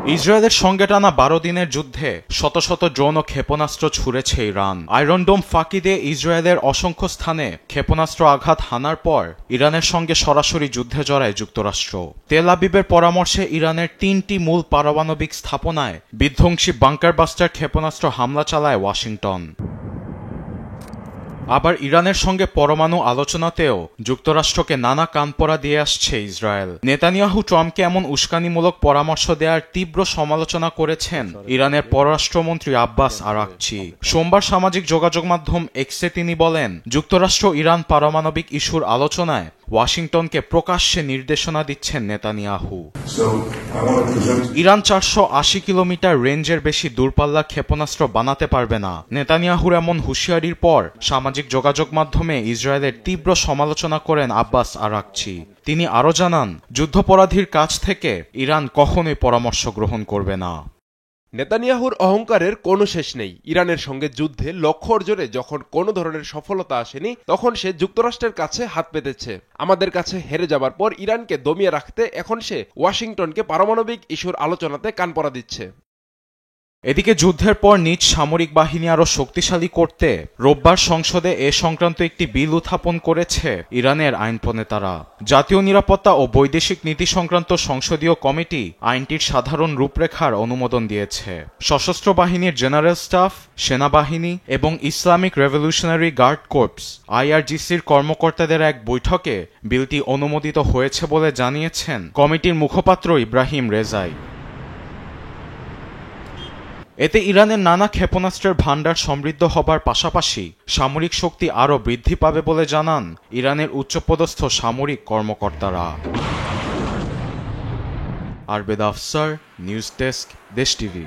ইসরায়েলের সঙ্গে টানা ১২ দিনের যুদ্ধে শত শত ড্রোন ও ক্ষেপণাস্ত্র ছুড়েছে ইরান। আয়রন ডোম ফাঁকি দিয়ে ইসরায়েলের অসংখ্য স্থানে ক্ষেপণাস্ত্র আঘাত হানার পর ইরানের সঙ্গে সরাসরি যুদ্ধে জড়ায় যুক্তরাষ্ট্র। তেল আবিবের পরামর্শে ইরানের ৩টি মূল পারমাণবিক স্থাপনায় বিধ্বংসী বাংকার বাস্টার ক্ষেপণাস্ত্র হামলা চালায় ওয়াশিংটন। আবার ইরানের সঙ্গে পরমাণু আলোচনাতেও যুক্তরাষ্ট্রকে নানা কানপড়া দিয়ে আসছে ইসরায়েল। নেতানিয়াহু ট্রাম্পকে এমন উস্কানিমূলক পরামর্শ দেওয়ার তীব্র সমালোচনা করেছেন ইরানের পররাষ্ট্রমন্ত্রী আব্বাস আরাকচি। সোমবার সামাজিক যোগাযোগ মাধ্যম এক্সে তিনি বলেন, যুক্তরাষ্ট্র ইরান পারমাণবিক ইস্যুর আলোচনায় ওয়াশিংটনকে প্রকাশ্যে নির্দেশনা দিচ্ছেন নেতানিয়াহু। ইরান ৪৮০ কিলোমিটার রেঞ্জের বেশি দূরপাল্লার ক্ষেপণাস্ত্র বানাতে পারবে না। নেতানিয়াহুর এমন হুঁশিয়ারির পর সামাজিক যোগাযোগ মাধ্যমে ইসরায়েলের তীব্র সমালোচনা করেন আব্বাস আরাকচি। তিনি আরও জানান, যুদ্ধাপরাধীর কাছ থেকে ইরান কখনোই পরামর্শ গ্রহণ করবে না। নেতানিয়াহুর অহংকারের কোনো শেষ নেই। ইরানের সঙ্গে যুদ্ধে লক্ষ্য অর্জনে যখন কোনো ধরনের সফলতা আসেনি, তখন সে যুক্তরাষ্ট্রের কাছে হাত পেতেছে। আমাদের কাছে হেরে যাবার পর ইরানকে দমিয়ে রাখতে এখন সে ওয়াশিংটনকে পারমাণবিক ইস্যুর আলোচনাতে কানপড়া দিচ্ছে। এদিকে যুদ্ধের পর নিজ সামরিক বাহিনী আরও শক্তিশালী করতে রোববার সংসদে এ সংক্রান্ত একটি বিল উত্থাপন করেছে ইরানের আইন প্রণেতারা। জাতীয় নিরাপত্তা ও বৈদেশিক নীতি সংক্রান্ত সংসদীয় কমিটি আইনটির সাধারণ রূপরেখার অনুমোদন দিয়েছে। সশস্ত্র বাহিনীর জেনারেল স্টাফ, সেনাবাহিনী এবং ইসলামিক রেভলিউশনারি গার্ড কর্পস IRGCর কর্মকর্তাদের এক বৈঠকে বিলটি অনুমোদিত হয়েছে বলে জানিয়েছেন কমিটির মুখপাত্র ইব্রাহিম রেজাই। এতে ইরানের নানা ক্ষেপণাস্ত্রের ভাণ্ডার সমৃদ্ধ হবার পাশাপাশি সামরিক শক্তি আরও বৃদ্ধি পাবে বলে জানান ইরানের উচ্চপদস্থ সামরিক কর্মকর্তারা। আরবেদ আফসার, নিউজ ডেস্ক, দেশ টিভি।